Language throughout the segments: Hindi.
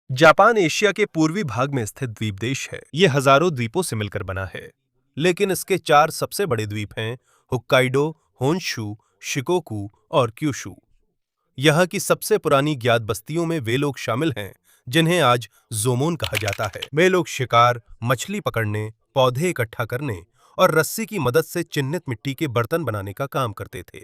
जापान एशिया के पूर्वी भाग में स्थित द्वीप देश है। ये हजारों द्वीपों से मिलकर बना है, लेकिन इसके 4 सबसे बड़े द्वीप हैं: होक्काइडो, होन्शु, शिकोकू और क्यूशू। यहाँ की सबसे पुरानी ज्ञात बस्तियों में वे लोग शामिल हैं जिन्हें आज जोमोन कहा जाता है। वे लोग शिकार, मछली पकड़ने, पौधे इकट्ठा करने और रस्सी की मदद से चिन्हित मिट्टी के बर्तन बनाने का काम करते थे।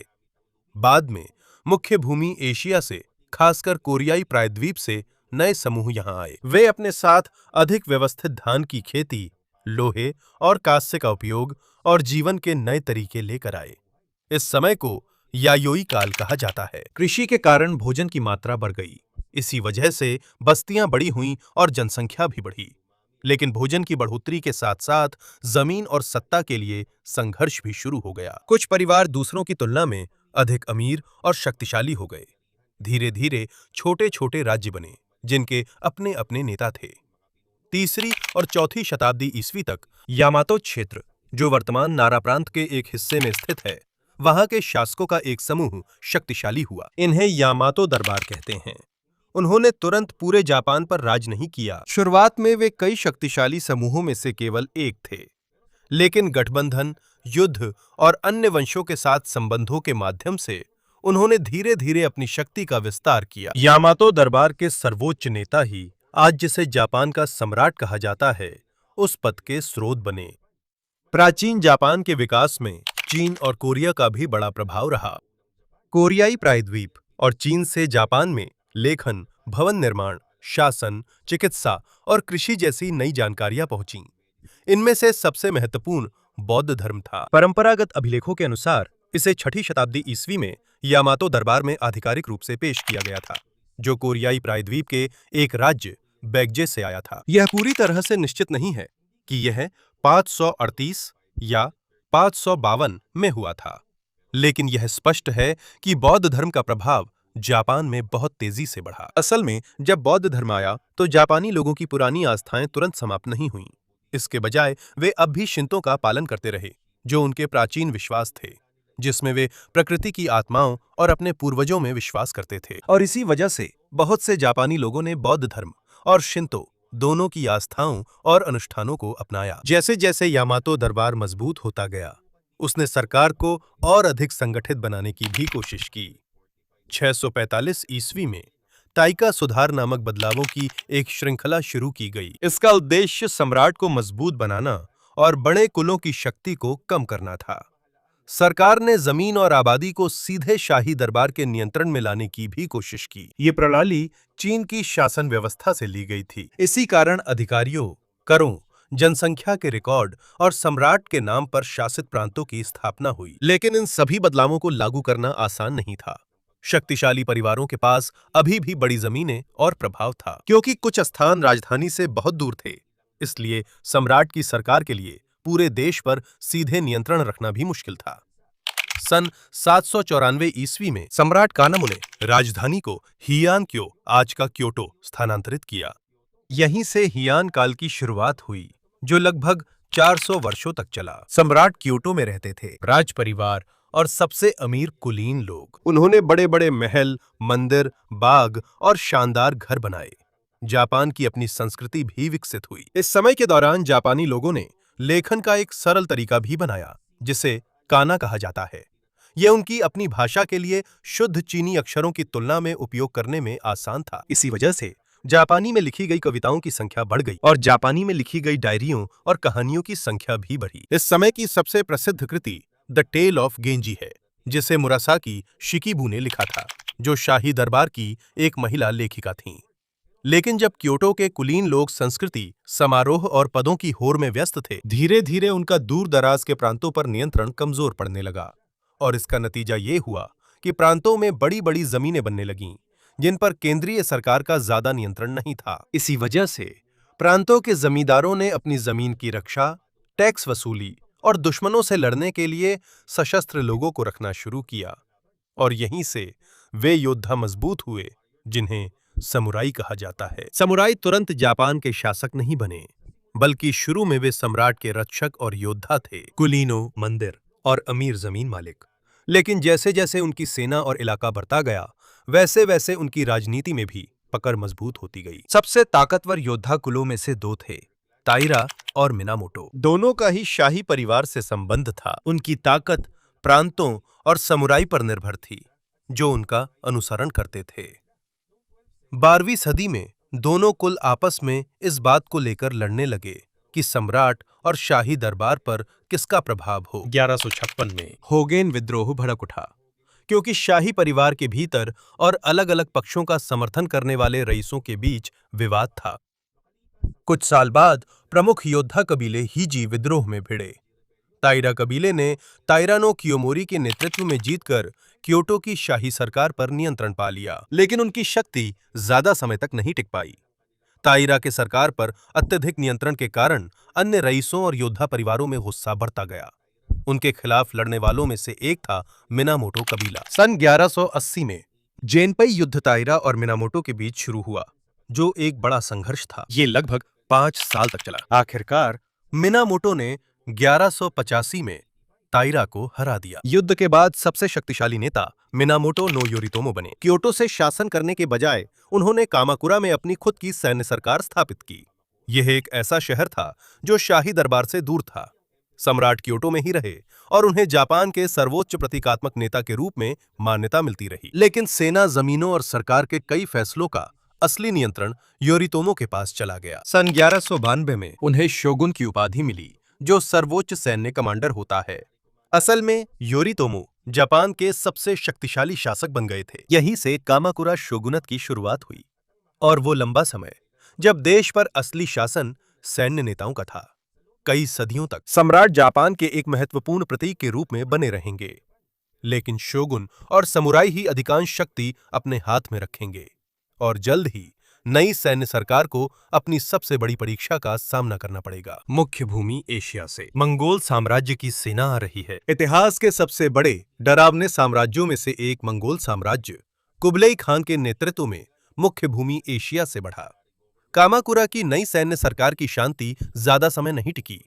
बाद में मुख्य भूमि एशिया से, खासकर कोरियाई प्रायद्वीप से नए समूह यहां आए। वे अपने साथ अधिक व्यवस्थित धान की खेती, लोहे और कांस्य का उपयोग और जीवन के नए तरीके लेकर आए। इस समय को यायोई काल कहा जाता है। कृषि के कारण भोजन की मात्रा बढ़ गई। इसी वजह से बस्तियां बड़ी हुईं और जनसंख्या भी बढ़ी। लेकिन भोजन की बढ़ोतरी के साथ साथ जमीन और सत्ता के लिए संघर्ष भी शुरू हो गया। कुछ परिवार दूसरों की तुलना में अधिक अमीर और शक्तिशाली हो गए। धीरे धीरे छोटे छोटे राज्य बने जिनके अपने अपने नेता थे। 3री और 4th शताब्दी ईस्वी तक यामातो क्षेत्र, जो वर्तमान नारा प्रांत के एक हिस्से में स्थित है, वहां के शासकों का एक समूह शक्तिशाली हुआ। इन्हें यामातो दरबार कहते हैं। उन्होंने तुरंत पूरे जापान पर राज नहीं किया। शुरुआत में वे कई शक्तिशाली समूहों में से केवल एक थे, लेकिन गठबंधन, युद्ध और अन्य वंशों के साथ संबंधों के माध्यम से उन्होंने धीरे धीरे अपनी शक्ति का विस्तार किया। यामातो दरबार के सर्वोच्च नेता ही आज जिसे जापान का सम्राट कहा जाता है, उस पद के स्रोत बने। प्राचीन जापान के विकास में चीन और कोरिया का भी बड़ा प्रभाव रहा। कोरियाई प्रायद्वीप और चीन से जापान में लेखन, भवन निर्माण, शासन, चिकित्सा और कृषि जैसी नई जानकारियां पहुंची। इनमें से सबसे महत्वपूर्ण बौद्ध धर्म था। परंपरागत अभिलेखों के अनुसार इसे 6ठी शताब्दी ईस्वी में यामातो दरबार में आधिकारिक रूप से पेश किया गया था, जो कोरियाई प्रायद्वीप के एक राज्य बैगजे से आया था। यह पूरी तरह से निश्चित नहीं है कि यह 538 या 552 में हुआ था, लेकिन यह स्पष्ट है कि बौद्ध धर्म का प्रभाव जापान में बहुत तेजी से बढ़ा। असल में जब बौद्ध धर्म आया तो जापानी लोगों की पुरानी आस्थाएं तुरंत समाप्त नहीं हुईं। इसके बजाय वे अब भी शिंतो का पालन करते रहे, जो उनके प्राचीन विश्वास थे, जिसमें वे प्रकृति की आत्माओं और अपने पूर्वजों में विश्वास करते थे। और इसी वजह से बहुत से जापानी लोगों ने बौद्ध धर्म और शिंतो दोनों की आस्थाओं और अनुष्ठानों को अपनाया। जैसे जैसे यामातो दरबार मजबूत होता गया, उसने सरकार को और अधिक संगठित बनाने की भी कोशिश की। 645 ईस्वी में ताइका सुधार नामक बदलावों की एक श्रृंखला शुरू की गई। इसका उद्देश्य सम्राट को मजबूत बनाना और बड़े कुलों की शक्ति को कम करना था। सरकार ने जमीन और आबादी को सीधे शाही दरबार के नियंत्रण में लाने की भी कोशिश की। ये प्रणाली चीन की शासन व्यवस्था से ली गई थी। इसी कारण अधिकारियों, करों, जनसंख्या के रिकॉर्ड और सम्राट के नाम पर शासित प्रांतों की स्थापना हुई। लेकिन इन सभी बदलावों को लागू करना आसान नहीं था। शक्तिशाली परिवारों के पास अभी भी बड़ी जमीनें और प्रभाव था। क्योंकि कुछ स्थान राजधानी से बहुत दूर थे, इसलिए सम्राट की सरकार के लिए पूरे देश पर सीधे नियंत्रण रखना भी मुश्किल था। सन 794 ईस्वी में सम्राट कानामू ने राजधानी को हियानक्यो, आज का क्योटो, स्थानांतरित किया। यहीं से हियान काल की शुरुआत हुई, जो लगभग 400 वर्षों तक चला। सम्राट क्योटो में रहते थे राज परिवार और सबसे अमीर कुलीन लोग। उन्होंने बड़े बड़े महल, मंदिर, बाग और शानदार घर बनाए। जापान की अपनी संस्कृति भी विकसित हुई। इस समय के दौरान जापानी लोगों ने लेखन का एक सरल तरीका भी बनाया, जिसे काना कहा जाता है। यह उनकी अपनी भाषा के लिए शुद्ध चीनी अक्षरों की तुलना में उपयोग करने में आसान था। इसी वजह से जापानी में लिखी गई कविताओं की संख्या बढ़ गई और जापानी में लिखी गई डायरियों और कहानियों की संख्या भी बढ़ी। इस समय की सबसे प्रसिद्ध कृति द टेल ऑफ गेंजी है, जिसे मुरासाकी शिकिबू ने लिखा था, जो शाही दरबार की एक महिला लेखिका थीं। लेकिन जब क्योटो के कुलीन लोग संस्कृति, समारोह और पदों की होड़ में व्यस्त थे, धीरे धीरे उनका दूर दराज के प्रांतों पर नियंत्रण कमजोर पड़ने लगा। और इसका नतीजा ये हुआ कि प्रांतों में बड़ी बड़ी जमीनें बनने लगीं, जिन पर केंद्रीय सरकार का ज्यादा नियंत्रण नहीं था। इसी वजह से प्रांतों के जमींदारों ने अपनी जमीन की रक्षा, टैक्स वसूली और दुश्मनों से लड़ने के लिए सशस्त्र लोगों को रखना शुरू किया। और यहीं से वे योद्धा मजबूत हुए, जिन्हें समुराई कहा जाता है। समुराई तुरंत जापान के शासक नहीं बने, बल्कि शुरू में वे सम्राट के रक्षक और योद्धा थे, कुलीनों, मंदिर और अमीर जमीन मालिक। लेकिन जैसे जैसे उनकी सेना और इलाका बढ़ता गया, वैसे वैसे उनकी राजनीति में भी पकड़ मजबूत होती गई। सबसे ताकतवर योद्धा कुलों में से दो थे, ताइरा और मिनामोटो। दोनों का ही शाही परिवार से संबंध था। उनकी ताकत प्रांतों और समुराई पर निर्भर थी, जो उनका अनुसरण करते थे। 12वीं सदी में दोनों कुल आपस में इस बात को लेकर लड़ने लगे कि सम्राट और शाही दरबार पर किसका प्रभाव हो। 1156 में होगेन विद्रोह भड़क उठा, क्योंकि शाही परिवार के भीतर और अलग-अलग पक्षों का समर्थन करने वाले रईसों के बीच विवाद था। कुछ साल बाद प्रमुख योद्धा कबीले हीजी विद्रोह में भिड़े। ताइरा कबीले ने ताइरानो कियोमोरी के नेतृत्व में जीतकर क्योटो की शाही सरकार पर नियंत्रण पा लिया, लेकिन उनकी शक्ति ज्यादा समय तक नहीं टिक पाई। ताइरा के सरकार पर अत्यधिक नियंत्रण के कारण अन्य रईसों और योद्धा परिवारों में गुस्सा बढ़ता गया। उनके खिलाफ लड़ने वालों में से एक था मिनामोटो कबीला। सन 1180 में जेनपई युद्ध ताइरा और मिनामोटो के बीच शुरू हुआ, जो एक बड़ा संघर्ष था। ये लगभग 5 साल तक चला। आखिरकार मिनामोटो ने 1185 में ताइरा को हरा दिया। युद्ध के बाद सबसे शक्तिशाली नेता मिनामोटो नो योरितोमो बने। क्योटो से शासन करने के बजाय उन्होंने कामाकुरा में अपनी खुद की सैन्य सरकार स्थापित की। यह एक ऐसा शहर था जो शाही दरबार से दूर था। सम्राट क्योटो में ही रहे और उन्हें जापान के सर्वोच्च प्रतीकात्मक नेता के रूप में मान्यता मिलती रही। लेकिन सेना, जमीनों और सरकार के कई फैसलों का असली नियंत्रण योरितोमो के पास चला गया। सन 1192 में उन्हें शोगुन की उपाधि मिली, जो सर्वोच्च सैन्य कमांडर होता है। असल में योरितोमो जापान के सबसे शक्तिशाली शासक बन गए थे। यहीं से कामाकुरा शोगुनत की शुरुआत हुई, और वो लंबा समय जब देश पर असली शासन सैन्य नेताओं का था। कई सदियों तक सम्राट जापान के एक महत्वपूर्ण प्रतीक के रूप में बने रहेंगे, लेकिन शोगुन और समुराई ही अधिकांश शक्ति अपने हाथ में रखेंगे, और जल्द ही नई सैन्य सरकार को अपनी सबसे बड़ी परीक्षा का सामना करना पड़ेगा। मुख्य भूमि एशिया से मंगोल साम्राज्य की सेना आ रही है। इतिहास के सबसे बड़े डरावने साम्राज्यों में से एक मंगोल साम्राज्य कुबलई खान के नेतृत्व में मुख्य भूमि एशिया से बढ़ा। कामाकुरा की नई सैन्य सरकार की शांति ज्यादा समय नहीं टिकी।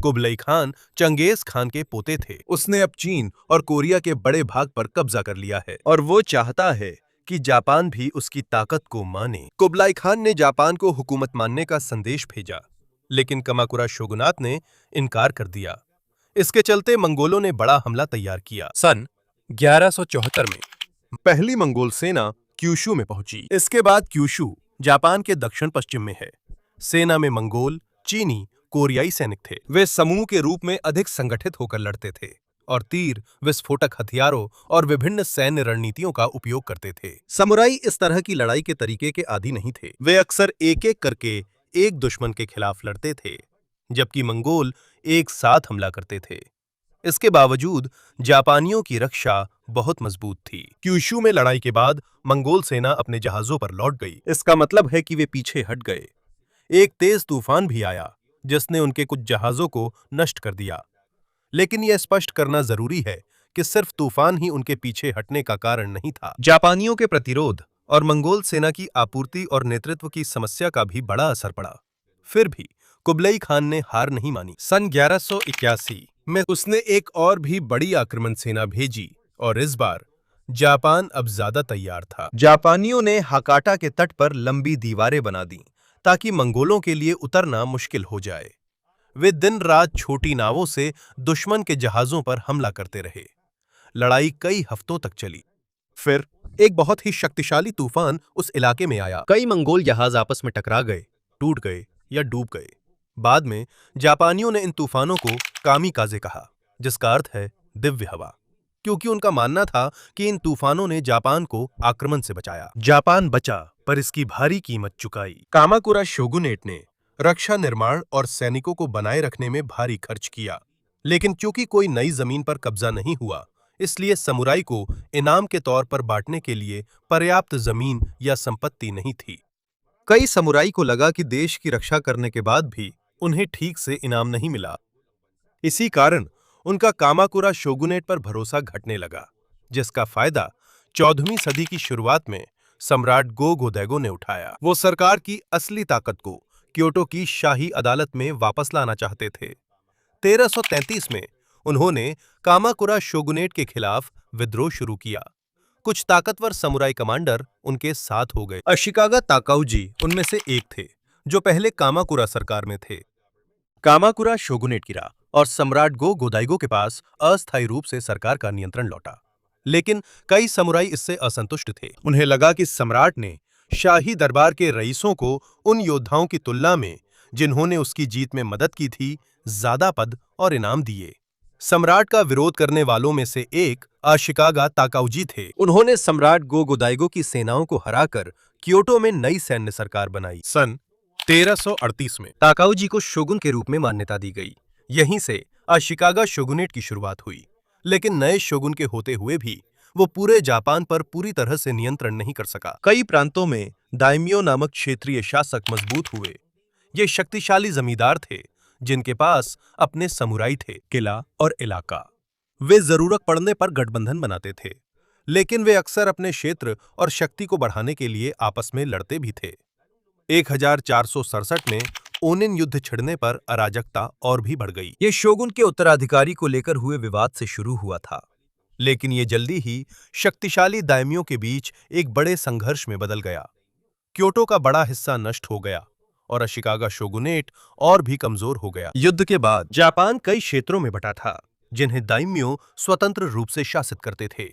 कुबलई खान चंगेज खान के पोते थे। उसने अब चीन और कोरिया के बड़े भाग पर कब्जा कर लिया है, और वो चाहता है कि जापान भी उसकी ताकत को माने। कुबलाई खान ने जापान को हुकूमत मानने का संदेश भेजा, लेकिन कामाकुरा शोगुनात ने इनकार कर दिया। इसके चलते मंगोलों ने बड़ा हमला तैयार किया। सन 1174 में पहली मंगोल सेना क्यूशू में पहुंची। इसके बाद क्यूशू जापान के दक्षिण पश्चिम में है। सेना में मंगोल, चीनी, कोरियाई सैनिक थे। वे समूह के रूप में अधिक संगठित होकर लड़ते थे और तीर, विस्फोटक हथियारों और विभिन्न सैन्य रणनीतियों का उपयोग करते थे। समुराई इस तरह की लड़ाई के तरीके के आदी नहीं थे। वे अक्सर एक-एक करके एक दुश्मन के खिलाफ लड़ते थे, जबकि मंगोल एक साथ हमला करते थे। इसके बावजूद जापानियों की रक्षा बहुत मजबूत थी। क्यूशू में लड़ाई के बाद मंगोल सेना अपने जहाजों पर लौट गई। इसका मतलब है कि वे पीछे हट गए। एक तेज तूफान भी आया, जिसने उनके कुछ जहाजों को नष्ट कर दिया। लेकिन यह स्पष्ट करना जरूरी है कि सिर्फ तूफान ही उनके पीछे हटने का कारण नहीं था। जापानियों के प्रतिरोध और मंगोल सेना की आपूर्ति और नेतृत्व की समस्या का भी बड़ा असर पड़ा। फिर भी कुबलई खान ने हार नहीं मानी। सन 1181 में उसने एक और भी बड़ी आक्रमण सेना भेजी, और इस बार जापान अब ज्यादा तैयार था। जापानियों ने हाकाटा के तट पर लंबी दीवारें बना दी, ताकि मंगोलों के लिए उतरना मुश्किल हो जाए। वे दिन रात छोटी नावों से दुश्मन के जहाजों पर हमला करते रहे। लड़ाई कई हफ्तों तक चली। फिर एक बहुत ही शक्तिशाली तूफान उस इलाके में आया। कई मंगोल जहाज आपस में टकरा गए, टूट गए या डूब गए। बाद में जापानियों ने इन तूफानों को कामिकाजे कहा, जिसका अर्थ है दिव्य हवा, क्योंकि उनका मानना था कि इन तूफानों ने जापान को आक्रमण से बचाया। जापान बचा, पर इसकी भारी कीमत चुकाई। कामाकुरा शोगुनेट ने रक्षा निर्माण और सैनिकों को बनाए रखने में भारी खर्च किया, लेकिन चूंकि कोई नई जमीन पर कब्जा नहीं हुआ, इसलिए समुराई को इनाम के तौर पर बांटने के लिए पर्याप्त जमीन या संपत्ति नहीं थी। कई समुराई को लगा कि देश की रक्षा करने के बाद भी उन्हें ठीक से इनाम नहीं मिला। इसी कारण उनका कामाकुरा शोगुनेट पर भरोसा घटने लगा, जिसका फायदा 14वीं सदी की शुरुआत में सम्राट गो-गोदैगो ने उठाया। वो सरकार की असली ताकत को क्योटो की शाही अदालत में वापस लाना चाहते थे। 1333 में उन्होंने कामाकुरा शोगुनेट के खिलाफ विद्रोह शुरू किया। कुछ ताकतवर समुराई कमांडर उनके साथ हो गए। अशिकागा ताकाउजी उनमें से एक थे, जो पहले कामाकुरा सरकार में थे। कामाकुरा शोगुनेट गिरा और सम्राट गो गोदाइगो के पास अस्थायी रूप से सरकार का नियंत्रण लौटा। लेकिन कई समुराई इससे असंतुष्ट थे। उन्हें लगा कि सम्राट ने शाही दरबार के रईसों को उन योद्धाओं की तुलना में, जिन्होंने उसकी जीत में मदद की थी, ज्यादा पद और इनाम दिए। सम्राट का विरोध करने वालों में से एक अशिकागा ताकाउजी थे। उन्होंने सम्राट गो गोदाइगो की सेनाओं को हराकर क्योटो में नई सैन्य सरकार बनाई। सन 1338 में ताकाउजी को शोगुन के रूप में मान्यता दी गई। यहीं से अशिकागा शोगुनेट की शुरुआत हुई। लेकिन नए शोगुन के होते हुए भी वो पूरे जापान पर पूरी तरह से नियंत्रण नहीं कर सका। कई प्रांतों में दाइम्यो नामक क्षेत्रीय शासक मजबूत हुए। ये शक्तिशाली जमींदार थे, जिनके पास अपने समुराई थे, किला और इलाका। वे जरूरत पड़ने पर गठबंधन बनाते थे, लेकिन वे अक्सर अपने क्षेत्र और शक्ति को बढ़ाने के लिए आपस में लड़ते भी थे। 1467 में ओनिन युद्ध छिड़ने पर अराजकता और भी बढ़ गई। ये शोगुन के उत्तराधिकारी को लेकर हुए विवाद से शुरू हुआ था, लेकिन ये जल्दी ही शक्तिशाली दाइम्यों के बीच एक बड़े संघर्ष में बदल गया। क्योटो का बड़ा हिस्सा नष्ट हो गया और अशिकागा शोगुनेट और भी कमजोर हो गया। युद्ध के बाद जापान कई क्षेत्रों में बटा था, जिन्हें दाइम्यो स्वतंत्र रूप से शासित करते थे।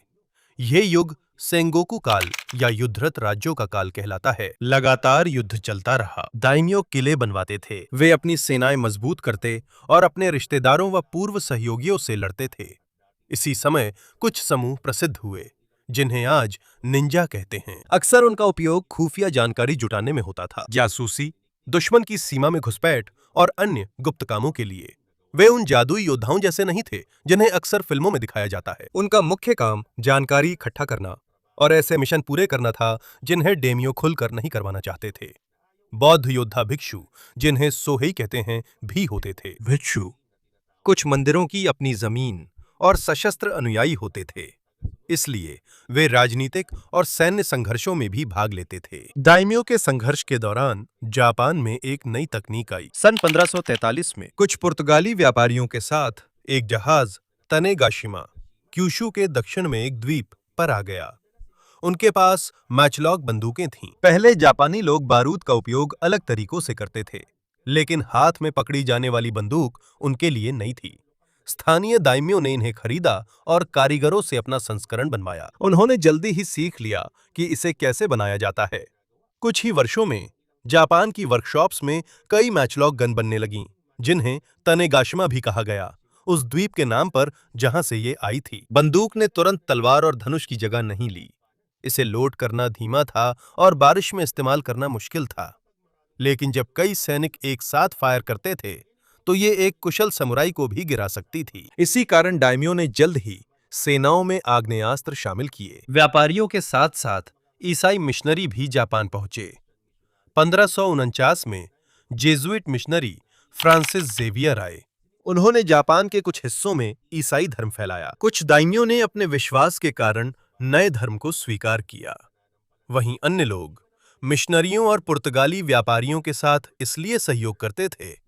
यह युग सेंगोकू काल या युद्धरत राज्यों का काल कहलाता है। लगातार युद्ध चलता रहा। दाइम्यो किले बनवाते थे, वे अपनी सेनाएं मजबूत करते और अपने रिश्तेदारों व पूर्व सहयोगियों से लड़ते थे। इसी समय कुछ समूह प्रसिद्ध हुए, जिन्हें आज निंजा कहते हैं। अक्सर उनका उपयोग खुफिया जानकारी जुटाने में होता था, जासूसी, दुश्मन की सीमा में घुसपैठ और अन्य गुप्त कामों के लिए। वे उन जादुई योद्धाओं जैसे नहीं थे, जिन्हें अक्सर फिल्मों में दिखाया जाता है। उनका मुख्य काम जानकारी इकट्ठा करना और ऐसे मिशन पूरे करना था, जिन्हें डेमियो खुलकर नहीं करवाना चाहते थे। बौद्ध योद्धा भिक्षु, जिन्हें सोहेई कहते हैं, भी होते थे। भिक्षु कुछ मंदिरों की अपनी जमीन और सशस्त्र अनुयायी होते थे, इसलिए वे राजनीतिक और सैन्य संघर्षों में भी भाग लेते थे। दाइम्यो के संघर्ष के दौरान जापान में एक नई तकनीक आई। सन 1543 में कुछ पुर्तगाली व्यापारियों के साथ एक जहाज तनेगाशिमा, क्यूशू के दक्षिण में एक द्वीप पर आ गया। उनके पास मैचलॉक बंदूकें थीं। पहले जापानी लोग बारूद का उपयोग अलग तरीकों से करते थे, लेकिन हाथ में पकड़ी जाने वाली बंदूक उनके लिए नई थी। स्थानीय दाइम्यो ने इन्हें खरीदा और कारीगरों से अपना संस्करण बनवाया। उन्होंने जल्दी ही सीख लिया कि इसे कैसे बनाया जाता है। कुछ ही वर्षों में जापान की वर्कशॉप्स में कई मैचलॉक गन बनने लगीं, जिन्हें तनेगाशिमा भी कहा गया, उस द्वीप के नाम पर जहां से ये आई थी। बंदूक ने तुरंत तलवार और धनुष की जगह नहीं ली। इसे लोड करना धीमा था और बारिश में इस्तेमाल करना मुश्किल था। लेकिन जब कई सैनिक एक साथ फायर करते थे, तो ये एक कुशल समुराई को भी गिरा सकती थी। इसी कारण दाइम्यो ने जल्द ही सेनाओं में आग्नेयास्त्र शामिल किए। व्यापारियों के साथ साथ ईसाई मिशनरी भी जापान पहुंचे। 1549 में जेजुइट मिशनरी फ्रांसिस जेवियर आए। उन्होंने जापान के कुछ हिस्सों में ईसाई धर्म फैलाया। कुछ दाइम्यो ने अपने विश्वास के कारण नए धर्म को स्वीकार किया। वहीं अन्य लोग मिशनरियों और पुर्तगाली व्यापारियों के साथ इसलिए सहयोग करते थे,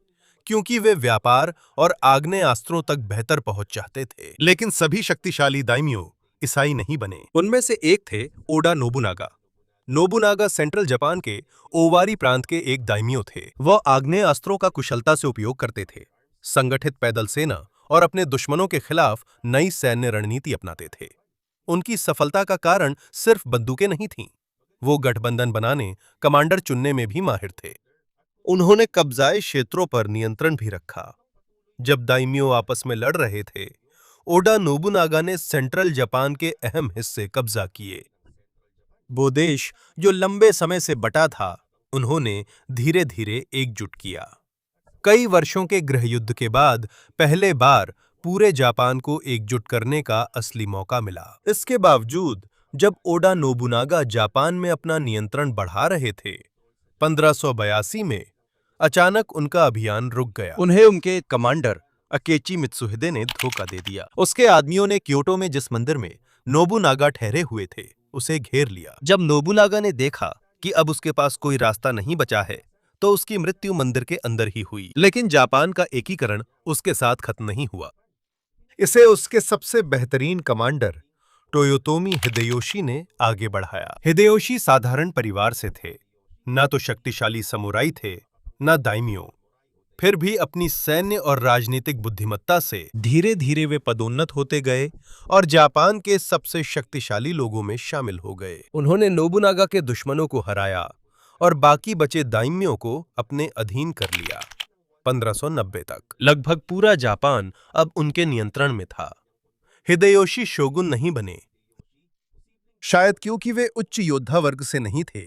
क्योंकि वे व्यापार और आग्नेयास्त्रों तक बेहतर पहुंच चाहते थे। लेकिन सभी शक्तिशाली दाइम्यो ईसाई नहीं बने। उनमें से एक थे Voda Nobunaga. Nobunaga central Japan के ओवारी प्रांत के एक दाइम्यो थे। वह आग्नेयास्त्रों का कुशलता से उपयोग करते थे, संगठित पैदल सेना और अपने दुश्मनों के खिलाफ नई सैन्य रणनीति अपनाते थे। उनकी सफलता का कारण सिर्फ बंदूकें नहीं थीं, वो गठबंधन बनाने, कमांडर चुनने में भी माहिर थे। उन्होंने कब्जाए क्षेत्रों पर नियंत्रण भी रखा। जब दाइम्यो आपस में लड़ रहे थे, ओडा नोबुनागा ने सेंट्रल जापान के अहम हिस्से कब्जा किए। वो देश जो लंबे समय से बटा था, उन्होंने धीरे धीरे एकजुट किया। कई वर्षों के गृहयुद्ध के बाद पहले बार पूरे जापान को एकजुट करने का असली मौका मिला। इसके बावजूद जब ओडा नोबुनागा जापान में अपना नियंत्रण बढ़ा रहे थे, 1582 में अचानक उनका अभियान रुक गया। उन्हें उनके कमांडर अकेची मित्सुहिदे ने धोखा दे दिया। उसके आदमियों ने क्योटो में जिस मंदिर में नोबुनागा ठहरे हुए थे, उसे घेर लिया। जब नोबुनागा ने देखा कि अब उसके पास कोई रास्ता नहीं बचा है, तो उसकी मृत्यु मंदिर के अंदर ही हुई। लेकिन जापान का एकीकरण उसके साथ खत्म नहीं हुआ। इसे उसके सबसे बेहतरीन कमांडर टोयोतोमी हिदेयोशी ने आगे बढ़ाया। हिदेयोशी साधारण परिवार से थे, न तो शक्तिशाली समुराई थे, न दाइम्यो। फिर भी अपनी सैन्य और राजनीतिक बुद्धिमत्ता से धीरे धीरे वे पदोन्नत होते गए और जापान के सबसे शक्तिशाली लोगों में शामिल हो गए। उन्होंने नोबुनागा के दुश्मनों को हराया और बाकी बचे दाइम्यो को अपने अधीन कर लिया। 1590 तक लगभग पूरा जापान अब उनके नियंत्रण में था। हिदेयोशी शोगुन नहीं बने, शायद क्योंकि वे उच्च योद्धा वर्ग से नहीं थे।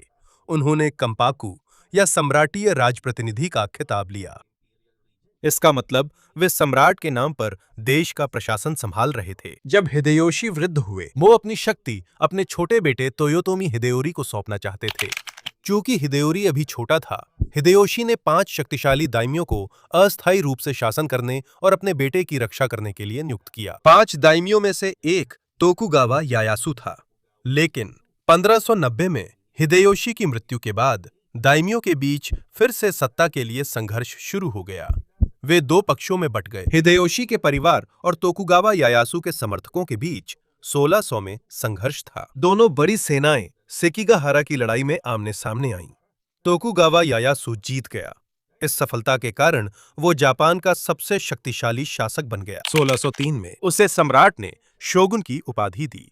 उन्होंने कंपाकू या सम्राटीय राजप्रतिनिधि का खिताब लिया। इसका मतलब वे सम्राट के नाम पर देश का प्रशासन संभाल रहे थे। जब हिदेयोशी वृद्ध हुए, वो अपनी शक्ति अपने छोटे बेटे तोयोतोमी हिदेयोरी को सौंपना चाहते थे। चूंकि हिदेयोरी अभी छोटा था, हिदेयोशी ने 5 शक्तिशाली दाइम्यो को अस्थायी रूप से शासन करने और अपने बेटे की रक्षा करने के लिए नियुक्त किया। 5 दाइम्यो में से एक तोकुगावा यायासु था। लेकिन 1590 में हिदेयोशी की मृत्यु के बाद दाइम्यो के बीच फिर से सत्ता के लिए संघर्ष शुरू हो गया। वे 2 पक्षों में बट गए। हिदेयोशी के परिवार और तोकुगावा यायासु के समर्थकों के बीच 1600 में संघर्ष था। दोनों बड़ी सेनाएं सेकिगाहारा की लड़ाई में आमने सामने आईं। तोकुगावा यायासु जीत गया। इस सफलता के कारण वो जापान का सबसे शक्तिशाली शासक बन गया। 1603 में उसे सम्राट ने शोगुन की उपाधि दी।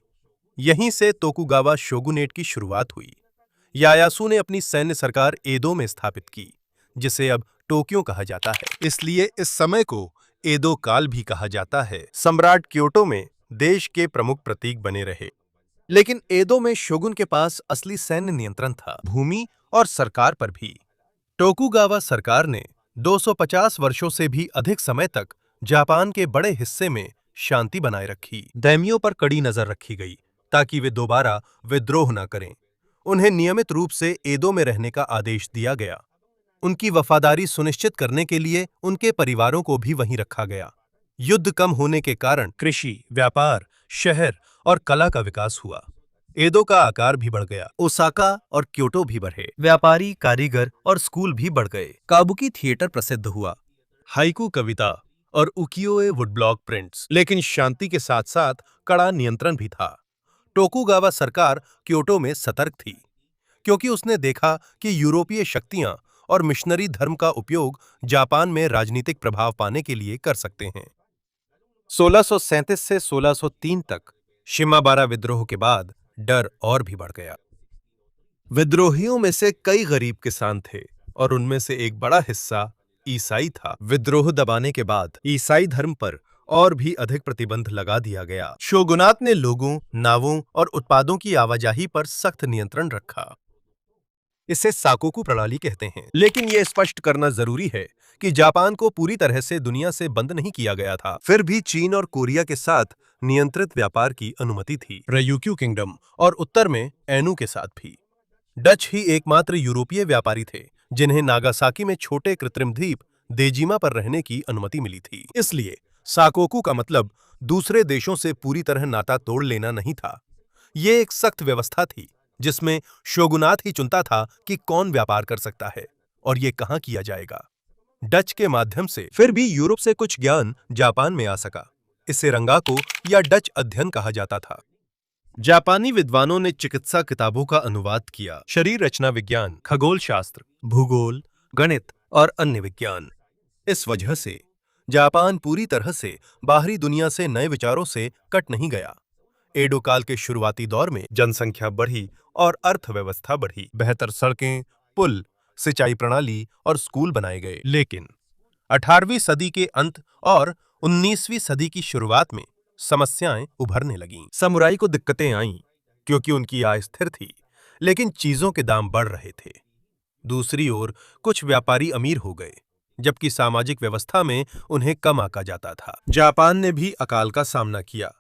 यहीं से तोकुगावा शोगुनेट की शुरुआत हुई। यायासु ने अपनी सैन्य सरकार एदो में स्थापित की, जिसे अब टोक्यो कहा जाता है। इसलिए इस समय को एदो काल भी कहा जाता है। सम्राट क्योटो में देश के प्रमुख प्रतीक बने रहे, लेकिन एदो में शोगुन के पास असली सैन्य नियंत्रण था, भूमि और सरकार पर भी। टोकुगावा सरकार ने 250 वर्षों से भी अधिक समय तक जापान के बड़े हिस्से में शांति बनाए रखी। दाइम्यो पर कड़ी नजर रखी गई ताकि वे दोबारा विद्रोह न करें। उन्हें नियमित रूप से एदो में रहने का आदेश दिया गया। उनकी वफादारी सुनिश्चित करने के लिए उनके परिवारों को भी वहीं रखा गया। युद्ध कम होने के कारण कृषि, व्यापार, शहर और कला का विकास हुआ। एदो का आकार भी बढ़ गया। ओसाका और क्योटो भी बढ़े। व्यापारी, कारीगर और स्कूल भी बढ़ गए। काबुकी थिएटर प्रसिद्ध हुआ, हाइकू कविता और उकियोए वुडब्लॉक प्रिंट्स। लेकिन शांति के साथ साथ कड़ा नियंत्रण भी था। टोकुगावा सरकार क्योटो में सतर्क थी, क्योंकि उसने देखा कि यूरोपीय शक्तियां और मिशनरी धर्म का उपयोग जापान में राजनीतिक प्रभाव पाने के लिए कर सकते हैं। 1637 से 1603 तक शिमाबारा विद्रोह के बाद डर और भी बढ़ गया। विद्रोहियों में से कई गरीब किसान थे और उनमें से एक बड़ा हिस्सा ईसाई था। विद्रोह दबाने के बाद ईसाई धर्म पर और भी अधिक प्रतिबंध लगा दिया गया। शोगुनात ने लोगों, नावों और उत्पादों की आवाजाही पर सख्त नियंत्रण रखा। इसे साकोकू प्रणाली कहते हैं। लेकिन यह स्पष्ट करना जरूरी है कि जापान को पूरी तरह से दुनिया से बंद नहीं किया गया था। फिर भी चीन और कोरिया के साथ नियंत्रित व्यापार की अनुमति थी, रयूक्यू किंगडम और उत्तर में एनु के साथ भी। डच ही एकमात्र यूरोपीय व्यापारी थे जिन्हें नागासाकी में छोटे कृत्रिम द्वीप देजिमा पर रहने की अनुमति मिली थी। इसलिए साकोकू का मतलब दूसरे देशों से पूरी तरह नाता तोड़ लेना नहीं था। ये एक सख्त व्यवस्था थी जिसमें शोगुनात ही चुनता था कि कौन व्यापार कर सकता है और ये कहां किया जाएगा। डच के माध्यम से फिर भी यूरोप से कुछ ज्ञान जापान में आ सका। इसे रंगाको या डच अध्ययन कहा जाता था। जापानी विद्वानों ने चिकित्सा किताबों का अनुवाद किया, शरीर रचना विज्ञान, खगोल शास्त्र, भूगोल, गणित और अन्य विज्ञान। इस वजह से जापान पूरी तरह से बाहरी दुनिया से नए विचारों से कट नहीं गया। एडो काल के शुरुआती दौर में जनसंख्या बढ़ी और अर्थव्यवस्था बढ़ी। बेहतर सड़कें, पुल, सिंचाई प्रणाली और स्कूल बनाए गए। लेकिन 18वीं सदी के अंत और 19वीं सदी की शुरुआत में समस्याएं उभरने लगीं। समुराई को दिक्कतें आईं क्योंकि उनकी आय स्थिर थी, लेकिन चीजों के दाम बढ़ रहे थे। दूसरी ओर कुछ व्यापारी अमीर हो गए, जबकि सामाजिक व्यवस्था में उन्हें कम आंका जाता था। जापान ने भी अकाल का सामना किया।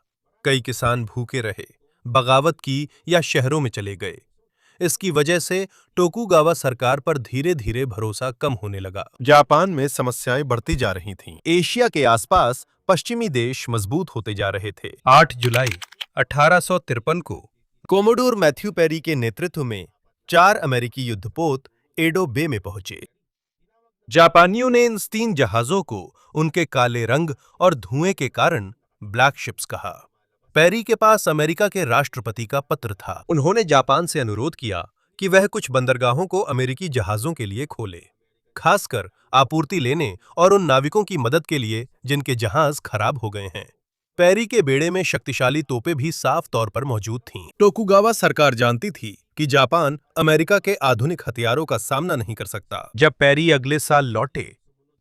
कई किसान भूखे रहे, बगावत की या शहरों में चले गए। इसकी वजह से टोकुगावा सरकार पर धीरे धीरे भरोसा कम होने लगा। जापान में समस्याएं बढ़ती जा रही थीं। एशिया के आसपास पश्चिमी देश मजबूत होते जा रहे थे। 8 जुलाई 1853 को कोमोडोर मैथ्यू पेरी के नेतृत्व में 4 अमेरिकी युद्धपोत एडो बे में पहुंचे। जापानियों ने इन 3 जहाजों को उनके काले रंग और धुएं के कारण ब्लैक शिप्स कहा। पेरी के पास अमेरिका के राष्ट्रपति का पत्र था। उन्होंने जापान से अनुरोध किया कि वह कुछ बंदरगाहों को अमेरिकी जहाजों के लिए खोले, खासकर आपूर्ति लेने और उन नाविकों की मदद के लिए जिनके जहाज खराब हो गए हैं। पेरी के बेड़े में शक्तिशाली तोपें भी साफ तौर पर मौजूद थीं। टोकुगावा सरकार जानती थी कि जापान अमेरिका के आधुनिक हथियारों का सामना नहीं कर सकता। जब पेरी अगले साल लौटे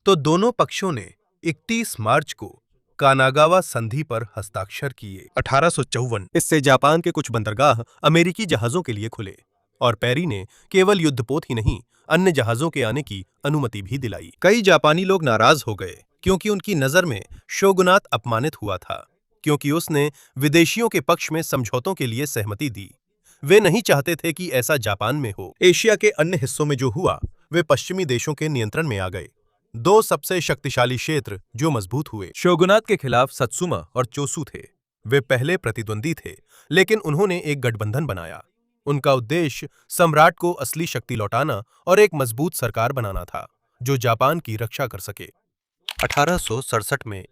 तो दोनों पक्षों ने 31 मार्च को कानागावा संधि पर हस्ताक्षर किए। 1854 इससे जापान के कुछ बंदरगाह अमेरिकी जहाजों के लिए खुले और पेरी ने केवल युद्धपोत ही नहीं, अन्य जहाजों के आने की अनुमति भी दिलाई। कई जापानी लोग नाराज हो गए क्योंकि उनकी नजर में शोगुनात अपमानित हुआ था, क्योंकि उसने विदेशियों के पक्ष में समझौतों के लिए सहमति दी। वे नहीं चाहते थे कि ऐसा जापान में हो। एशिया के अन्य हिस्सों में जो हुआ वे पश्चिमी देशों के नियंत्रण में आ गए। दो सबसे शक्तिशाली क्षेत्र जो मजबूत हुए शोगुनात के खिलाफ सत्सुमा और चोसू थे। वे पहले प्रतिद्वंदी थे, लेकिन उन्होंने एक गठबंधन बनाया। उनका उद्देश्य सम्राट को असली शक्ति लौटाना और एक मजबूत सरकार बनाना था जो जापान की रक्षा कर सके। 1867 में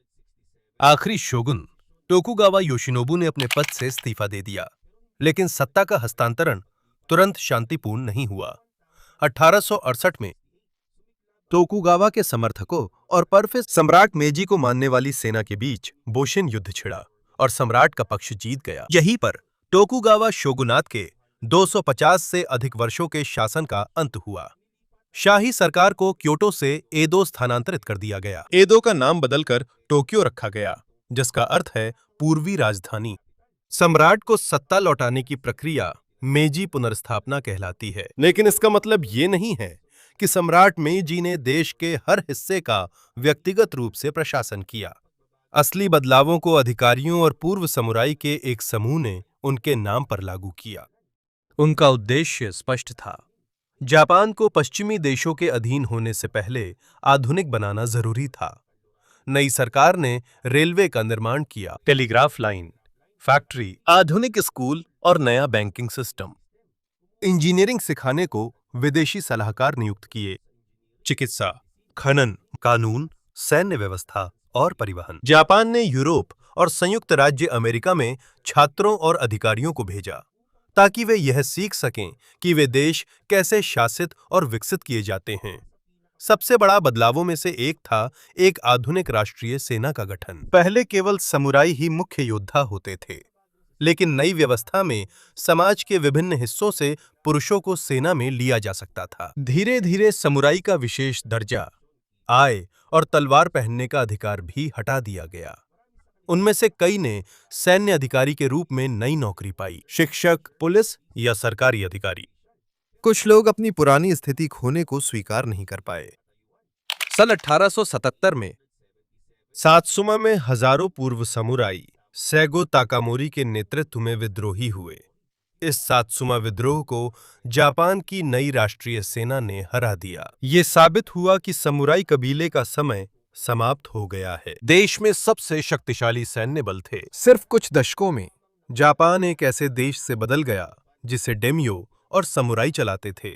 आखिरी शोगुन टोकुगावा योशिनोबु ने अपने पद से इस्तीफा दे दिया, लेकिन सत्ता का हस्तांतरण तुरंत शांतिपूर्ण नहीं हुआ। 1868 में टोकुगावा के समर्थकों और पर सम्राट मेजी को मानने वाली सेना के बीच बोशिन युद्ध छिड़ा और सम्राट का पक्ष जीत गया। यहीं पर टोकुगावा शोगुनात के 250 से अधिक वर्षों के शासन का अंत हुआ। शाही सरकार को क्योटो से एदो स्थानांतरित कर दिया गया। एदो का नाम बदलकर टोक्यो रखा गया, जिसका अर्थ है पूर्वी राजधानी। सम्राट को सत्ता लौटाने की प्रक्रिया मेजी पुनर्स्थापना कहलाती है, लेकिन इसका मतलब ये नहीं है कि सम्राट मेजी ने देश के हर हिस्से का व्यक्तिगत रूप से प्रशासन किया। असली बदलावों को अधिकारियों और पूर्व समुराई के एक समूह ने उनके नाम पर लागू किया। उनका उद्देश्य स्पष्ट था। जापान को पश्चिमी देशों के अधीन होने से पहले आधुनिक बनाना जरूरी था। नई सरकार ने रेलवे का निर्माण किया, टेलीग्राफ लाइन, फैक्ट्री, आधुनिक स्कूल और नया बैंकिंग सिस्टम। इंजीनियरिंग सिखाने को विदेशी सलाहकार नियुक्त किए। चिकित्सा, खनन, कानून, सैन्य व्यवस्था और परिवहन। जापान ने यूरोप और संयुक्त राज्य अमेरिका में छात्रों और अधिकारियों को भेजा ताकि वे यह सीख सकें कि वे देश कैसे शासित और विकसित किए जाते हैं। सबसे बड़ा बदलावों में से एक था एक आधुनिक राष्ट्रीय सेना का गठन। पहले केवल समुराई ही मुख्य योद्धा होते थे, लेकिन नई व्यवस्था में समाज के विभिन्न हिस्सों से पुरुषों को सेना में लिया जा सकता था। धीरे धीरे समुराई का विशेष दर्जा, आय और तलवार पहनने का अधिकार भी हटा दिया गया। उनमें से कई ने सैन्य अधिकारी के रूप में नई नौकरी पाई, शिक्षक, पुलिस या सरकारी अधिकारी। कुछ लोग अपनी पुरानी स्थिति खोने को स्वीकार नहीं कर पाए। सन 1877 में सात्सुमा में हजारों पूर्व समुराई सैगो ताकामोरी के नेतृत्व में विद्रोही हुए। इस सात्सुमा विद्रोह को जापान की नई राष्ट्रीय सेना ने हरा दिया। ये साबित हुआ कि समुराई कबीले का समय समाप्त हो गया है। देश में सबसे शक्तिशाली सैन्य बल थे। सिर्फ कुछ दशकों में जापान एक ऐसे देश से बदल गया जिसे डेम्यो और समुराई चलाते थे,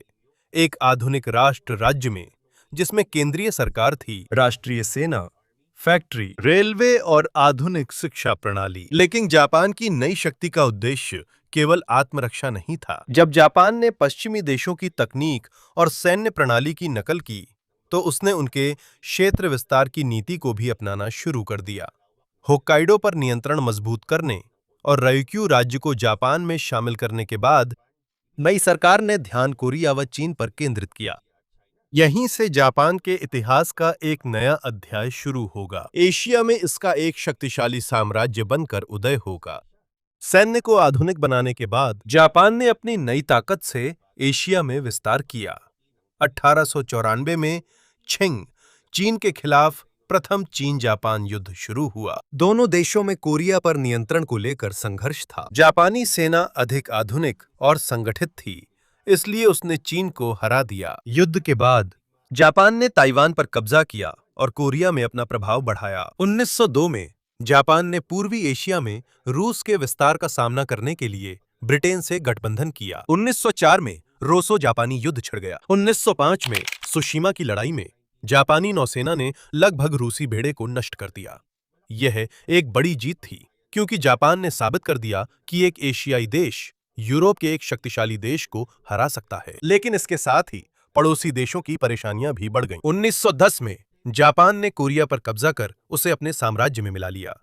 एक आधुनिक राष्ट्र राज्य में जिसमें केंद्रीय सरकार थी, राष्ट्रीय सेना, फैक्ट्री, रेलवे और आधुनिक शिक्षा प्रणाली। लेकिन जापान की नई शक्ति का उद्देश्य केवल आत्मरक्षा नहीं था। जब जापान ने पश्चिमी देशों की तकनीक और सैन्य प्रणाली की नकल की, तो उसने उनके क्षेत्र विस्तार की नीति को भी अपनाना शुरू कर दिया। होक्काइडो पर नियंत्रण मजबूत करने और रयोक्यू राज्य को जापान में शामिल करने के बाद नई सरकार ने ध्यान कोरिया व चीन पर केंद्रित किया। यहीं से जापान के इतिहास का एक नया अध्याय शुरू होगा। एशिया में इसका एक शक्तिशाली साम्राज्य बनकर उदय होगा। सैन्य को आधुनिक बनाने के बाद जापान ने अपनी नई ताकत से एशिया में विस्तार किया। 1894 में छिंग चीन के खिलाफ प्रथम चीन-जापान युद्ध शुरू हुआ। दोनों देशों में कोरिया पर नियंत्रण को लेकर संघर्ष था। जापानी सेना अधिक आधुनिक और संगठित थी, इसलिए उसने चीन को हरा दिया। युद्ध के बाद जापान ने ताइवान पर कब्जा किया और कोरिया में अपना प्रभाव बढ़ाया। 1902 में जापान ने पूर्वी एशिया में रूस के विस्तार का सामना करने के लिए ब्रिटेन से गठबंधन किया। 1904 में रोसो जापानी युद्ध छिड़ गया। 1905 में सुशीमा की लड़ाई में जापानी नौसेना ने लगभग रूसी बेड़े को नष्ट कर दिया। यह एक बड़ी जीत थी, क्योंकि जापान ने साबित कर दिया कि एक एशियाई देश यूरोप के एक शक्तिशाली देश को हरा सकता है। लेकिन इसके साथ ही पड़ोसी देशों की परेशानियां भी बढ़ गईं। 1910 में जापान ने कोरिया पर कब्जा कर उसे अपने साम्राज्य में मिला लिया।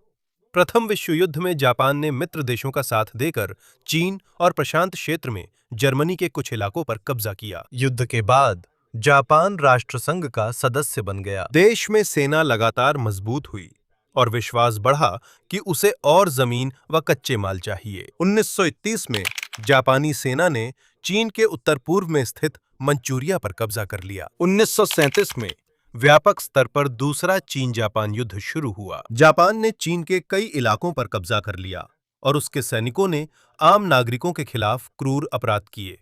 प्रथम विश्व युद्ध में जापान ने मित्र देशों का साथ देकर चीन और प्रशांत क्षेत्र में जर्मनी के कुछ इलाकों पर कब्जा किया। युद्ध के बाद जापान राष्ट्रसंघ का सदस्य बन गया। देश में सेना लगातार मजबूत हुई और विश्वास बढ़ा कि उसे और जमीन व कच्चे माल चाहिए। 1931 में जापानी सेना ने चीन के उत्तर पूर्व में स्थित मंचूरिया पर कब्जा कर लिया। 1937 में व्यापक स्तर पर दूसरा चीन जापान युद्ध शुरू हुआ। जापान ने चीन के कई इलाकों पर कब्जा कर लिया और उसके सैनिकों ने आम नागरिकों के खिलाफ क्रूर अपराध किए।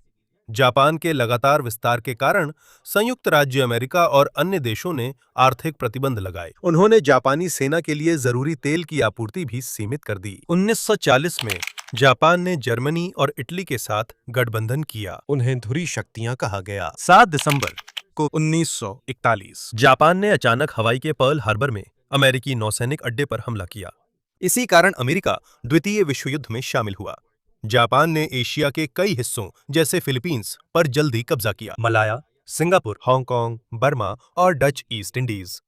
जापान के लगातार विस्तार के कारण संयुक्त राज्य अमेरिका और अन्य देशों ने आर्थिक प्रतिबंध लगाए। उन्होंने जापानी सेना के लिए जरूरी तेल की आपूर्ति भी सीमित कर दी। 1940 में जापान ने जर्मनी और इटली के साथ गठबंधन किया। उन्हें धुरी शक्तियां कहा गया। 7 दिसंबर को 1941 जापान ने अचानक हवाई के पर्ल हार्बर में अमेरिकी नौसैनिक अड्डे पर हमला किया। इसी कारण अमेरिका द्वितीय विश्व युद्ध में शामिल हुआ। जापान ने एशिया के कई हिस्सों जैसे फिलीपींस पर जल्दी कब्जा किया। मलाया, सिंगापुर, हांगकांग, बर्मा और डच ईस्ट इंडीज।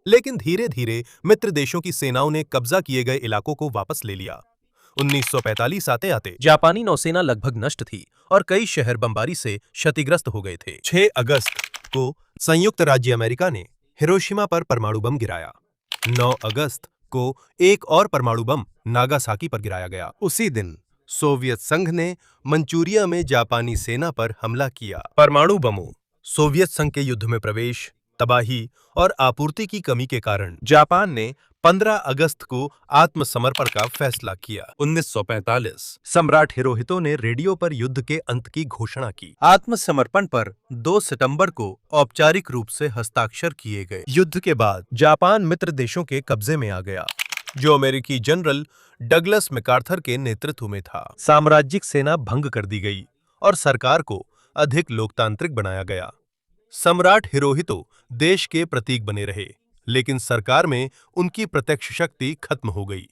लेकिन धीरे धीरे मित्र देशों की सेनाओं ने कब्जा किए गए इलाकों को वापस ले लिया। 1945 आते आते जापानी नौसेना लगभग नष्ट थी और कई शहर बमबारी से क्षतिग्रस्त हो गए थे। 6 अगस्त को संयुक्त राज्य अमेरिका ने हिरोशिमा पर परमाणु बम गिराया। 9 अगस्त को एक और परमाणु बम नागासाकी पर गिराया गया। उसी दिन सोवियत संघ ने मंचूरिया में जापानी सेना पर हमला किया। परमाणु बमों, सोवियत संघ के युद्ध में प्रवेश, तबाही और आपूर्ति की कमी के कारण जापान ने 15 अगस्त को आत्मसमर्पण का फैसला किया। 1945 सम्राट हिरोहितो ने रेडियो पर युद्ध के अंत की घोषणा की। आत्मसमर्पण पर 2 सितंबर को औपचारिक रूप से हस्ताक्षर किए गए। युद्ध के बाद जापान मित्र देशों के कब्जे में आ गया, जो अमेरिकी जनरल डगलस मैकार्थर के नेतृत्व में था। साम्राज्यिक सेना भंग कर दी गई और सरकार को अधिक लोकतांत्रिक बनाया गया। सम्राट हिरोहितो देश के प्रतीक बने रहे, लेकिन सरकार में उनकी प्रत्यक्ष शक्ति खत्म हो गई।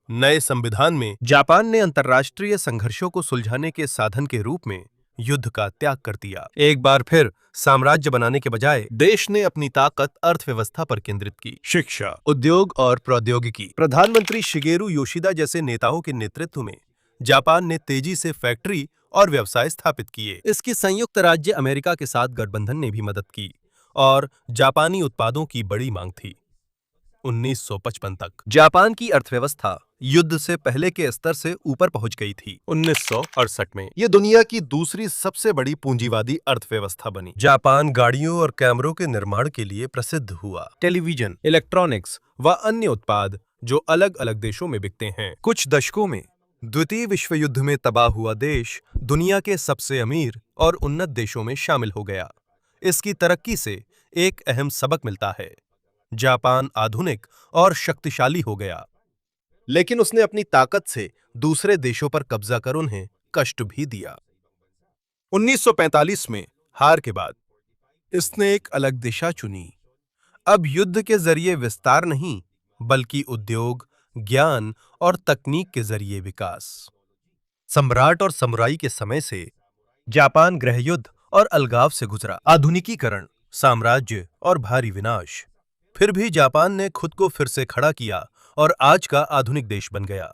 नए संविधान में जापान ने अंतर्राष्ट्रीय संघर्षों को सुलझाने के साधन के रूप में युद्ध का त्याग कर दिया। एक बार फिर साम्राज्य बनाने के बजाय देश ने अपनी ताकत अर्थव्यवस्था पर केंद्रित की। शिक्षा, उद्योग और प्रौद्योगिकी। प्रधानमंत्री शिगेरू योशिदा जैसे नेताओं के नेतृत्व में जापान ने तेजी से फैक्ट्री और व्यवसाय स्थापित किए। इसकी संयुक्त राज्य अमेरिका के साथ गठबंधन ने भी मदद की और जापानी उत्पादों की बड़ी मांग थी। 1955 तक जापान की अर्थव्यवस्था युद्ध से पहले के स्तर से ऊपर पहुंच गई थी। 1968 में यह दुनिया की दूसरी सबसे बड़ी पूंजीवादी अर्थव्यवस्था बनी। जापान गाड़ियों और कैमरों के निर्माण के लिए प्रसिद्ध हुआ। टेलीविजन, इलेक्ट्रॉनिक्स व अन्य उत्पाद जो अलग अलग देशों में बिकते हैं। कुछ दशकों में द्वितीय विश्व युद्ध में तबाह हुआ देश दुनिया के सबसे अमीर और उन्नत देशों में शामिल हो गया। इसकी तरक्की से एक अहम सबक मिलता है, जापान आधुनिक और शक्तिशाली हो गया, लेकिन उसने अपनी ताकत से दूसरे देशों पर कब्जा कर उन्हें कष्ट भी दिया। 1945 में हार के बाद इसने एक अलग दिशा चुनी। अब युद्ध के जरिए विस्तार नहीं, बल्कि उद्योग, ज्ञान और तकनीक के जरिए विकास। सम्राट और समुराई के समय से जापान गृहयुद्ध और अलगाव से गुजरा। आधुनिकीकरण, साम्राज्य और भारी विनाश। फिर भी जापान ने खुद को फिर से खड़ा किया और आज का आधुनिक देश बन गया।